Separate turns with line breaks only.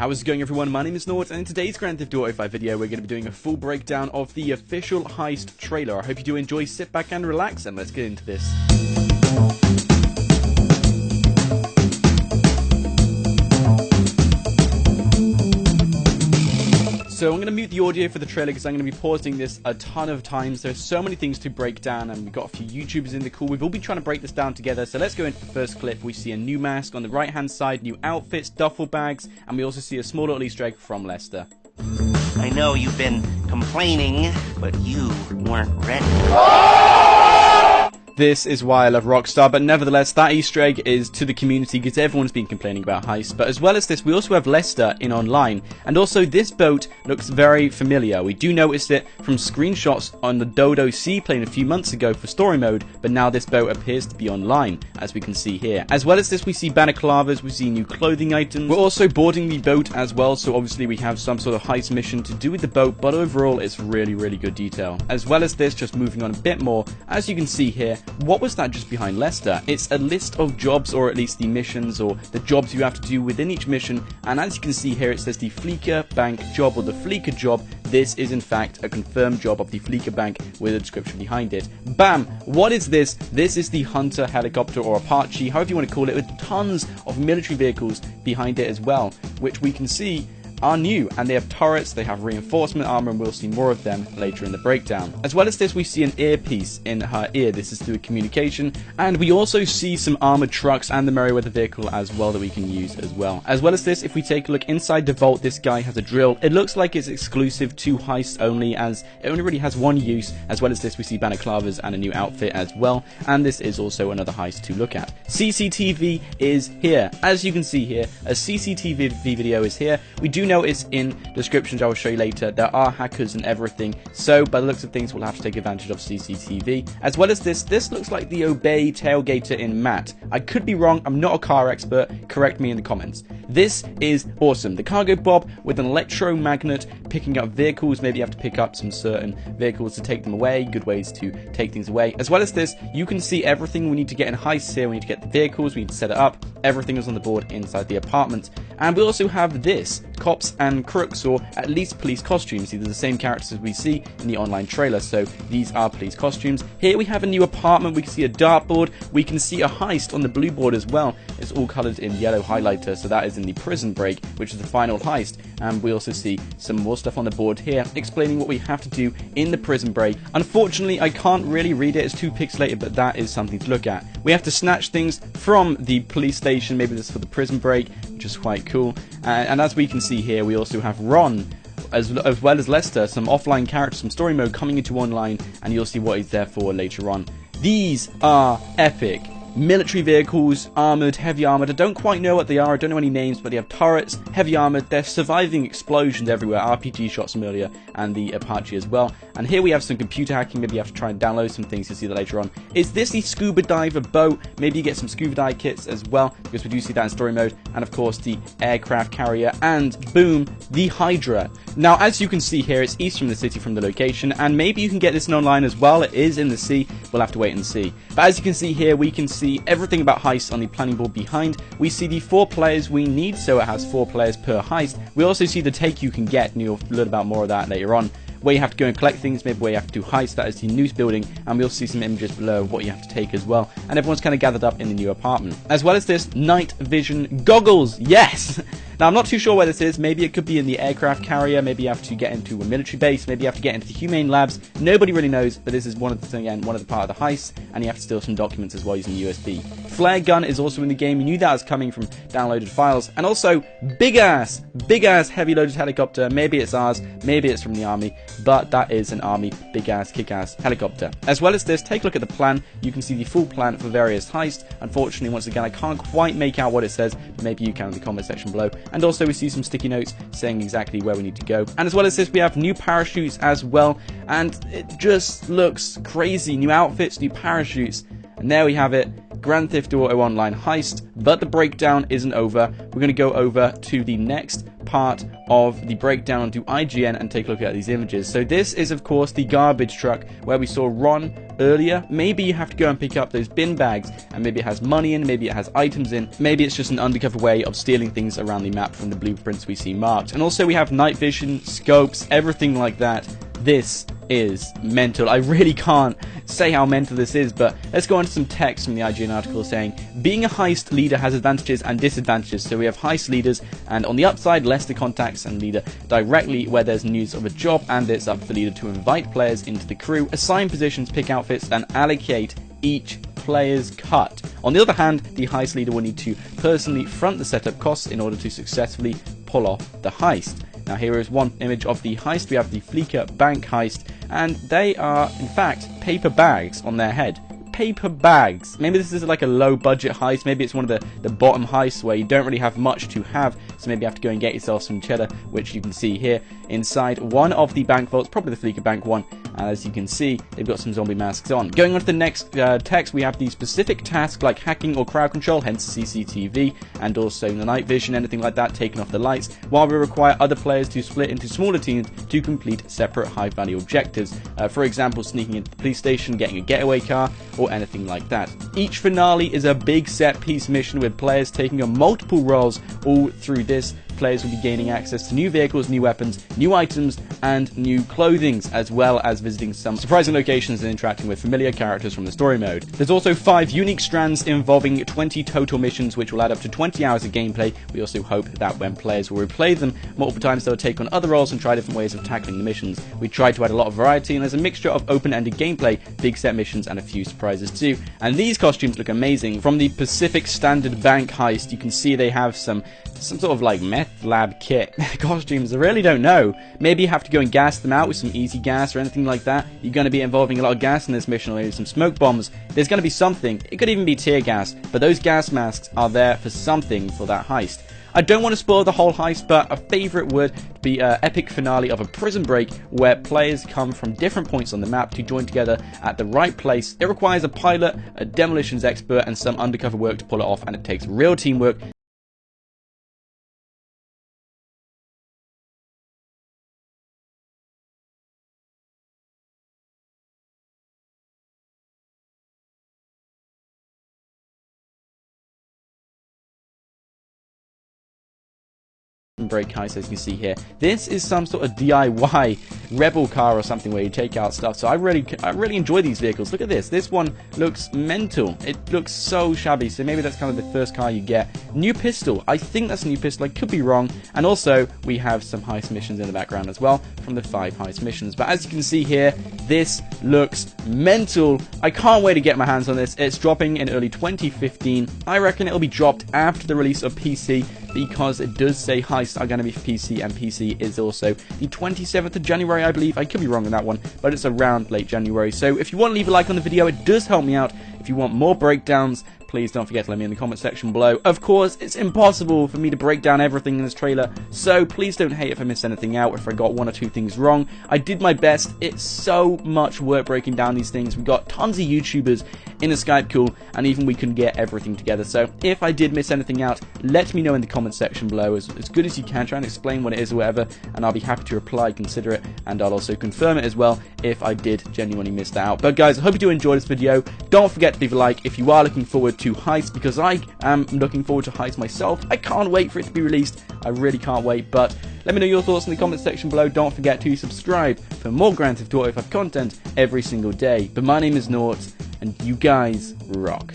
how is it going everyone? My name is Nord, and in today's Grand Theft Auto 5 video, we're going to be doing a full breakdown of the official Heist trailer. I hope you do enjoy, sit back and relax, and let's get into this. So I'm going to mute the audio for the trailer because I'm going to be pausing this a ton of times. There's so many things to break down, and we've got a few YouTubers in the call. We've all been trying to break this down together. So let's go into the first clip. We see a new mask on the right hand side, new outfits, duffel bags, and we also see a small little Easter egg from Lester.
I know you've been complaining, but you weren't ready.
This is why I love Rockstar, but nevertheless, that Easter egg is to the community because everyone's been complaining about Heist. But as well as this, we also have Lester in online, and also this boat looks very familiar. We do notice it from screenshots on the Dodo seaplane a few months ago for story mode, but now this boat appears to be online, as we can see here. As well as this, we see balaclavas, we see new clothing items. We're also boarding the boat as well, so obviously we have some sort of Heist mission to do with the boat, but overall it's really good detail. As well as this, just moving on a bit more, as you can see here, what was that just behind Lester? It's a list of jobs, or at least the missions, or the jobs you have to do within each mission, and as you can see here, it says the Fleeca Bank job, or the Fleeca job. This is in fact a confirmed job of the Fleeca Bank with a description behind it. Bam! What is this? This is the Hunter helicopter, or Apache, however you want to call it, with tons of military vehicles behind it as well, which we can see are new, and they have turrets, they have reinforcement armor, and we'll see more of them later in the breakdown. As well as this, we see an earpiece in her ear. This is through communication, and we also see some armored trucks and the Merryweather vehicle as well that we can use as well. As well as this, if we take a look inside the vault, this guy has a drill. It looks like it's exclusive to Heist only, as it only really has one use. As well as this, we see balaclavas and a new outfit as well, and this is also another Heist to look at. CCTV is here. As you can see here, a CCTV video is here. We do notice in descriptions I will show you later there are hackers and everything, so by the looks of things we'll have to take advantage of CCTV. As well as this looks like the Obey tailgater in matte. I could be wrong, I'm not a car expert, correct me in the comments. This is awesome. The cargo bob with an electromagnet picking up vehicles. Maybe you have to pick up some certain vehicles to take them away, good ways to take things away. As well as this, you can see everything we need to get in Heist here. We need to get the vehicles, we need to set it up, everything is on the board inside the apartment. And we also have this, cops and crooks, or at least police costumes. These are the same characters as we see in the online trailer, so these are police costumes. Here we have a new apartment, we can see a dartboard, we can see a Heist on the blue board as well. It's all coloured in yellow highlighter, so that is in the prison break, which is the final Heist. And we also see some more stuff on the board here explaining what we have to do in the prison break. Unfortunately, I can't really read it, it's too pixelated, but that is something to look at. We have to snatch things from the police station, maybe this is for the prison break, which is quite cool. And as we can see here, we also have Ron, as well as Lester, some offline characters from story mode coming into online, and you'll see what he's there for later on. These are epic. Military vehicles, armoured, heavy armoured. I don't quite know what they are, I don't know any names, but they have turrets, heavy armoured, they're surviving explosions everywhere, RPG shots from earlier, and the Apache as well. And here we have some computer hacking, maybe you have to try and download some things, you'll see that later on. Is this the scuba diver boat? Maybe you get some scuba dive kits as well, because we do see that in story mode, and of course the aircraft carrier, and boom, the Hydra. Now as you can see here, it's east from the city from the location, and maybe you can get this in online as well. It is in the sea, we'll have to wait and see. But as you can see here, we can see everything about Heist on the planning board behind. We see the 4 players we need, so it has 4 players per Heist. We also see the take you can get, and you'll learn about more of that later on. Where you have to go and collect things, maybe where you have to do Heist, that is the news building, and we'll see some images below of what you have to take as well. And everyone's kind of gathered up in the new apartment. As well as this, night vision goggles, yes! Now I'm not too sure where this is, maybe it could be in the aircraft carrier, maybe you have to get into a military base, maybe you have to get into the humane labs, nobody really knows, but this is one of the part of the Heist, and you have to steal some documents as well using USB. Flare gun is also in the game, you knew that was coming from downloaded files, and also big ass heavy loaded helicopter. Maybe it's ours, maybe it's from the army, but that is an army big ass kick ass helicopter. As well as this, take a look at the plan, you can see the full plan for various Heists. Unfortunately, once again, I can't quite make out what it says, but maybe you can in the comment section below. And also we see some sticky notes saying exactly where we need to go. And as well as this, we have new parachutes as well, and it just looks crazy. New outfits, new parachutes. And there we have it. Grand Theft Auto Online heist, but the breakdown isn't over. We're going to go over to the next part of the breakdown onto IGN and take a look at these images. So this is, of course, the garbage truck where we saw Ron earlier. Maybe you have to go and pick up those bin bags, and maybe it has money in, maybe it has items in, maybe it's just an undercover way of stealing things around the map from the blueprints we see marked. And also we have night vision, scopes, everything like that. This is mental. I really can't say how mental this is, but let's go on to some text from the IGN article saying, being a heist leader has advantages and disadvantages. So we have heist leaders, and on the upside, Lester contacts and leader directly where there's news of a job, and it's up for the leader to invite players into the crew, assign positions, pick outfits, and allocate each player's cut. On the other hand, the heist leader will need to personally front the setup costs in order to successfully pull off the heist. Now here is one image of the heist. We have the Fleeca bank heist, and they are in fact paper bags on their head. Paper bags. Maybe this is like a low budget heist, maybe it's one of the bottom heists where you don't really have much to have, so maybe you have to go and get yourself some cheddar, which you can see here inside one of the bank vaults, probably the Fleeca bank one, and as you can see, they've got some zombie masks on. Going on to the next text, we have the specific task like hacking or crowd control, hence CCTV, and also the night vision, anything like that, taking off the lights, while we require other players to split into smaller teams to complete separate high-value objectives. For example, sneaking into the police station, getting a getaway car, or anything like that. Each finale is a big set-piece mission with players taking on multiple roles. All through this, players will be gaining access to new vehicles, new weapons, new items, and new clothing, as well as visiting some surprising locations and interacting with familiar characters from the story mode. There's also 5 unique strands involving 20 total missions, which will add up to 20 hours of gameplay. We also hope that when players will replay them multiple times, they'll take on other roles and try different ways of tackling the missions. We tried to add a lot of variety, and there's a mixture of open-ended gameplay, big set missions, and a few surprises too. And these costumes look amazing. From the Pacific Standard Bank heist, you can see they have some sort of like meth lab kit costumes. I really don't know. Maybe you have to go and gas them out with some easy gas or anything like that. You're going to be involving a lot of gas in this mission, or maybe some smoke bombs. There's going to be something. It could even be tear gas, but those gas masks are there for something for that heist. I don't want to spoil the whole heist, but a favourite would be an epic finale of a prison break where players come from different points on the map to join together at the right place. It requires a pilot, a demolitions expert, and some undercover work to pull it off, and it takes real teamwork. Break heist, as you can see here. This is some sort of DIY rebel car or something where you take out stuff. So I really enjoy these vehicles. Look at this. This one looks mental. It looks so shabby. So maybe that's kind of the first car you get. New pistol. I think that's a new pistol. I could be wrong. And also we have some heist missions in the background as well from the 5 heist missions. But as you can see here, this looks mental. I can't wait to get my hands on this. It's dropping in early 2015. I reckon it'll be dropped after the release of PC, because it does say heists are going to be for PC, and PC is also the 27th of January, I believe. I could be wrong on that one, but it's around late January. So if you want to leave a like on the video, it does help me out. If you want more breakdowns, please don't forget to let me in the comment section below. Of course, it's impossible for me to break down everything in this trailer, so please don't hate if I miss anything out, if I got 1 or 2 things wrong. I did my best. It's so much work breaking down these things. We got tons of YouTubers in a Skype call, and even we couldn't get everything together. So if I did miss anything out, let me know in the comment section below as good as you can. Try and explain what it is or whatever, and I'll be happy to reply, consider it, and I'll also confirm it as well if I did genuinely miss that out. But guys, I hope you do enjoy this video. Don't forget to leave a like if you are looking forward to Heist, because I am looking forward to Heist myself. I can't wait for it to be released. I really can't wait. But let me know your thoughts in the comment section below. Don't forget to subscribe for more Grand Theft Auto 5 content every single day. But my name is Nort, and you guys rock.